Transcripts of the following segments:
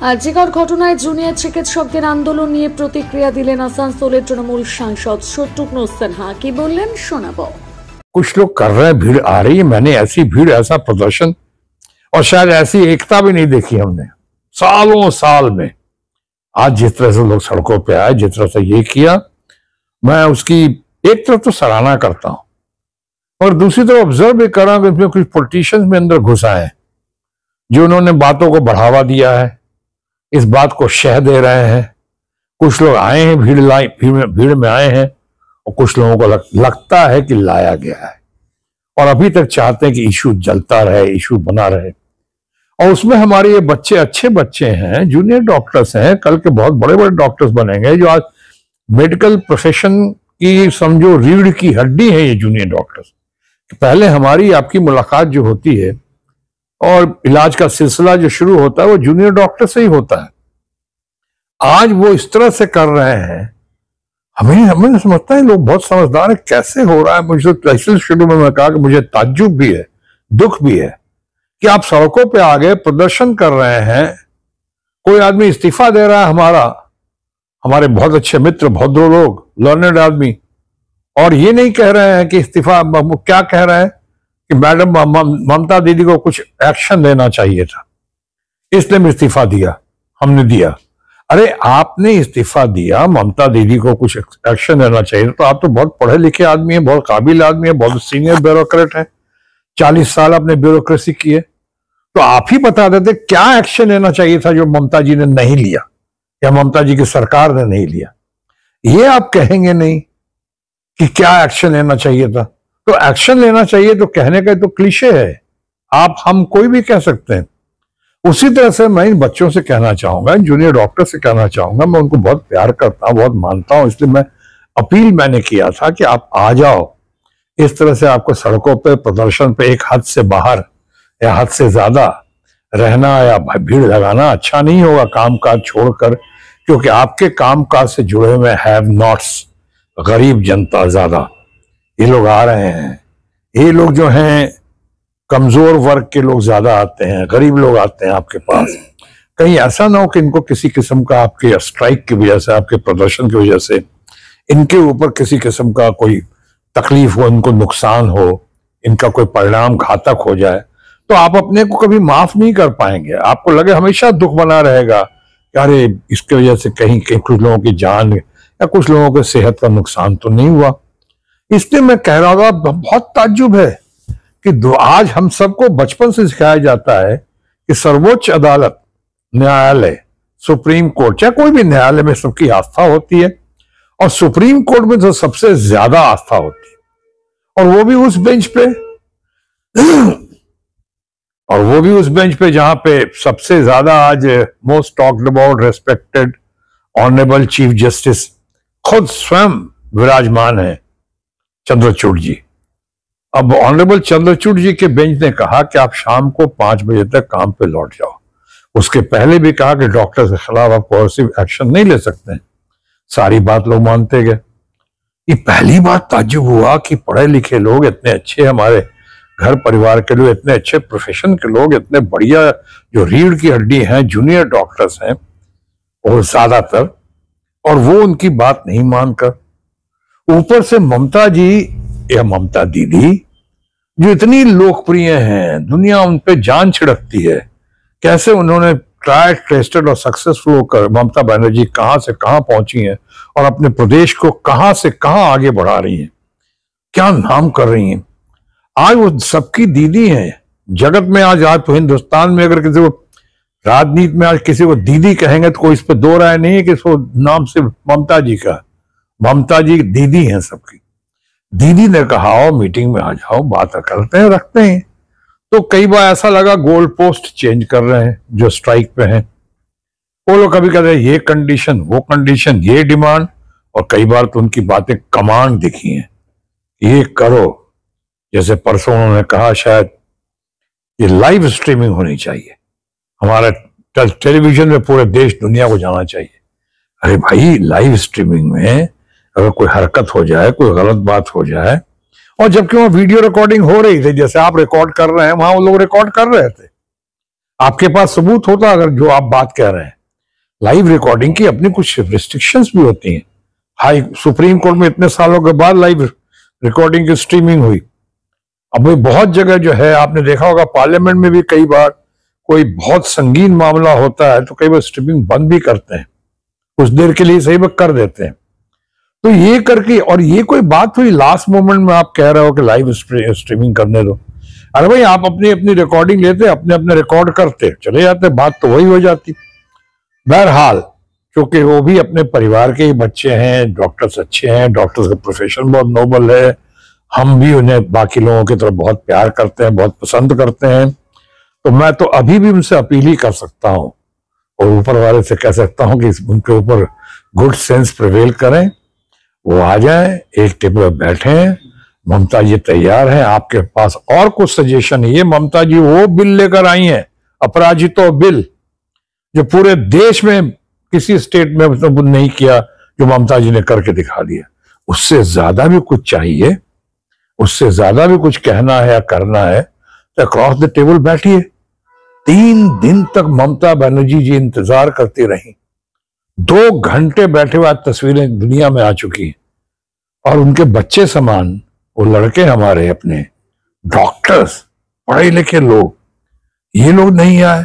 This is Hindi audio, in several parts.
আজিকার ঘটনায় জুনিয়র চিকিৎসকদের আন্দোলন নিয়ে প্রতিক্রিয়া দিলেন আসানসোলের তৃণমূল সাংসদ শত্রুঘ্ন सिन्हा। কি বললেন শোনাবো। कुछ लोग कर रहे हैं, भीड़ आ रही है। मैंने ऐसी भीड़, ऐसा प्रदर्शन और शायद ऐसी एकता भी नहीं देखी हमने सालों साल में। आज जिस तरह से लोग सड़कों पे आए, जिस तरह से ये किया, मैं उसकी एक तरफ तो सराहना करता हूं और दूसरी तरफ ऑब्जर्व भी कर रहा हूं कि इसमें कुछ पॉलिटिशियंस में अंदर घुस आए हैं जो उन्होंने बातों को बढ़ावा दिया है, इस बात को शह दे रहे हैं। कुछ लोग आए हैं, भीड़ में आए हैं और कुछ लोगों को लगता है कि लाया गया है और अभी तक चाहते हैं कि इशू जलता रहे, इशू बना रहे। और उसमें हमारे ये बच्चे अच्छे बच्चे हैं, जूनियर डॉक्टर्स हैं, कल के बहुत बड़े बड़े डॉक्टर्स बनेंगे, जो आज मेडिकल प्रोफेशन की समझो रीढ़ की हड्डी है ये जूनियर डॉक्टर्स। पहले हमारी आपकी मुलाकात जो होती है और इलाज का सिलसिला जो शुरू होता है वो जूनियर डॉक्टर से ही होता है। आज वो इस तरह से कर रहे हैं, हमें समझता है लोग बहुत समझदार है, कैसे हो रहा है। मुझे तो शुरू में मैं कहा कि मुझे ताज्जुब भी है, दुख भी है कि आप सड़कों पे आगे प्रदर्शन कर रहे हैं, कोई आदमी इस्तीफा दे रहा है, हमारे बहुत अच्छे मित्र, भद्र लोग, लर्नेड आदमी, और ये नहीं कह रहे हैं कि इस्तीफा, क्या कह रहे हैं कि मैडम ममता दीदी को कुछ एक्शन लेना चाहिए था, इसने इस्तीफा दिया, हमने दिया। अरे आपने इस्तीफा दिया, ममता दीदी को कुछ एक्शन लेना चाहिए, तो आप तो बहुत पढ़े लिखे आदमी हैं, बहुत काबिल आदमी हैं, बहुत सीनियर ब्यूरोक्रेट हैं, 40 साल आपने ब्यूरोक्रेसी की है, तो आप ही बता देते क्या एक्शन लेना चाहिए था जो ममता जी ने नहीं लिया या ममता जी की सरकार ने नहीं लिया। ये आप कहेंगे नहीं कि क्या एक्शन लेना चाहिए था। तो एक्शन लेना चाहिए तो कहने का तो क्लीशे है, आप हम कोई भी कह सकते हैं। उसी तरह से मैं इन बच्चों से कहना चाहूंगा, जूनियर डॉक्टर से कहना चाहूंगा, मैं उनको बहुत प्यार करता हूं, बहुत मानता हूं, इसलिए मैंने किया था कि आप आ जाओ। इस तरह से आपको सड़कों पे प्रदर्शन पे एक हद से बाहर या हद से ज्यादा रहना या भीड़ लगाना अच्छा नहीं होगा, कामकाज छोड़कर, क्योंकि आपके कामकाज से जुड़े हुए हैव नॉट्स, गरीब जनता ज्यादा, ये लोग आ रहे हैं। ये लोग जो हैं कमजोर वर्ग के लोग ज्यादा आते हैं, गरीब लोग आते हैं आपके पास। कहीं ऐसा ना हो कि इनको किसी किस्म का आपके स्ट्राइक की वजह से, आपके प्रदर्शन की वजह से इनके ऊपर किसी किस्म का कोई तकलीफ हो, इनको नुकसान हो, इनका कोई परिणाम घातक हो जाए, तो आप अपने को कभी माफ नहीं कर पाएंगे। आपको लगे हमेशा दुख बना रहेगा कि अरे इसके वजह से कहीं कुछ लोगों की जान या कुछ लोगों के सेहत का नुकसान तो नहीं हुआ। इसलिए मैं कह रहा था, बहुत ताज्जुब है कि आज हम सबको बचपन से सिखाया जाता है कि सर्वोच्च अदालत, न्यायालय, सुप्रीम कोर्ट, चाहे कोई भी न्यायालय में सबकी आस्था होती है और सुप्रीम कोर्ट में तो सबसे ज्यादा आस्था होती है, और वो भी उस बेंच पे जहां पे सबसे ज्यादा आज most talked about respected honourable chief justice खुद स्वयं विराजमान है, चंद्रचूड़ जी। अब ऑनरेबल चंद्रचूड़ जी के बेंच ने कहा कि आप शाम को 5 बजे तक काम पे लौट जाओ। उसके पहले भी कहा कि डॉक्टर के खिलाफ आप कोर्सिव एक्शन नहीं ले सकते हैं। सारी बात लोग मानते गए। ये पहली बात ताज्जुब हुआ कि पढ़े लिखे लोग, इतने अच्छे हमारे घर परिवार के लोग, इतने अच्छे प्रोफेशन के लोग, इतने बढ़िया जो रीढ़ की हड्डी हैं, जूनियर डॉक्टर्स हैं और ज्यादातर, और वो उनकी बात नहीं मानकर ऊपर से ममता जी या ममता दीदी जो इतनी लोकप्रिय हैं, दुनिया उन पे जान छिड़कती है, कैसे उन्होंने ट्राई टेस्टेड और सक्सेसफुल होकर ममता बनर्जी कहां से कहां पहुंची हैं और अपने प्रदेश को कहां से कहां आगे बढ़ा रही हैं, क्या नाम कर रही हैं। आज वो सबकी दीदी हैं जगत में। आज तो हिंदुस्तान में अगर किसी को राजनीति में आज किसी को दीदी कहेंगे तो कोई इस पर दो राय नहीं है कि इसको नाम सिर्फ ममता जी का, ममता जी दीदी हैं सबकी। दीदी ने कहा आओ मीटिंग में आ जाओ, बात करते हैं, रखते हैं। तो कई बार ऐसा लगा गोल पोस्ट चेंज कर रहे हैं जो स्ट्राइक पे हैं। वो लोग कभी कहते हैं ये कंडीशन, वो कंडीशन, ये डिमांड, और कई बार तो उनकी बातें कमांड दिखी हैं, ये करो। जैसे परसों उन्होंने कहा शायद ये लाइव स्ट्रीमिंग होनी चाहिए, हमारा टेलीविजन में पूरे देश दुनिया को जाना चाहिए। अरे भाई, लाइव स्ट्रीमिंग में अगर कोई हरकत हो जाए, कोई गलत बात हो जाए, और जबकि वहां वीडियो रिकॉर्डिंग हो रही थी, जैसे आप रिकॉर्ड कर रहे हैं, वहां वो लोग रिकॉर्ड कर रहे थे, आपके पास सबूत होता अगर जो आप बात कह रहे हैं। लाइव रिकॉर्डिंग की अपनी कुछ रिस्ट्रिक्शंस भी होती हैं। हाई सुप्रीम कोर्ट में इतने सालों के बाद लाइव रिकॉर्डिंग की स्ट्रीमिंग हुई। अब वही बहुत जगह जो है, आपने देखा होगा पार्लियामेंट में भी कई बार कोई बहुत संगीन मामला होता है तो कई बार स्ट्रीमिंग बंद भी करते हैं, कुछ देर के लिए सही में कर देते हैं। तो ये करके, और ये कोई बात हुई लास्ट मोमेंट में आप कह रहे हो कि लाइव स्ट्रीमिंग करने दो। अरे भाई, आप अपनी अपनी रिकॉर्डिंग लेते, अपने अपने रिकॉर्ड करते चले जाते, बात तो वही हो जाती। बहरहाल, क्योंकि वो भी अपने परिवार के ही बच्चे हैं, डॉक्टर्स अच्छे हैं, डॉक्टर्स का प्रोफेशन बहुत नोबल है, हम भी उन्हें बाकी लोगों की तरफ बहुत प्यार करते हैं, बहुत पसंद करते हैं। तो मैं तो अभी भी उनसे अपील ही कर सकता हूं और ऊपर वाले से कह सकता हूं कि उनके ऊपर गुड सेंस प्रिवेल करें, वो आ जाएं, एक टेबल पर बैठें। ममता जी तैयार हैं, आपके पास और कुछ सजेशन है? ये ममता जी वो बिल लेकर आई हैं, अपराजितो बिल, जो पूरे देश में किसी स्टेट में नहीं किया, जो ममता जी ने करके दिखा दिया। उससे ज्यादा भी कुछ चाहिए, उससे ज्यादा भी कुछ कहना है या करना है तो अक्रॉस द टेबल बैठिए। 3 दिन तक ममता बनर्जी जी इंतजार करती रही, 2 घंटे बैठे हुए तस्वीरें दुनिया में आ चुकी हैं। और उनके बच्चे समान वो लड़के हमारे अपने डॉक्टर्स, पढ़े लिखे लोग, ये लोग नहीं आए।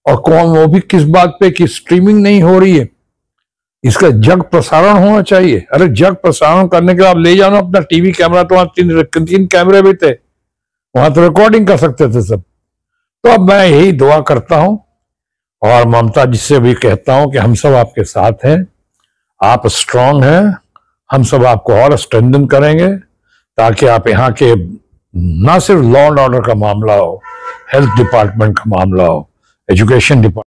और कौन, वो भी किस बात पे कि स्ट्रीमिंग नहीं हो रही है, इसका जग प्रसारण होना चाहिए। अरे जग प्रसारण करने के लिए आप ले जाओ अपना टीवी कैमरा, तो वहां 3 कैमरे भी थे, वहां तो रिकॉर्डिंग कर सकते थे सब। तो अब मैं यही दुआ करता हूं और ममता जी से भी कहता हूं कि हम सब आपके साथ हैं, आप स्ट्रांग हैं, हम सब आपको और स्ट्रेंथन करेंगे ताकि आप यहाँ के ना सिर्फ लॉ एंड ऑर्डर का मामला हो, हेल्थ डिपार्टमेंट का मामला हो, एजुकेशन डिपार्टमेंट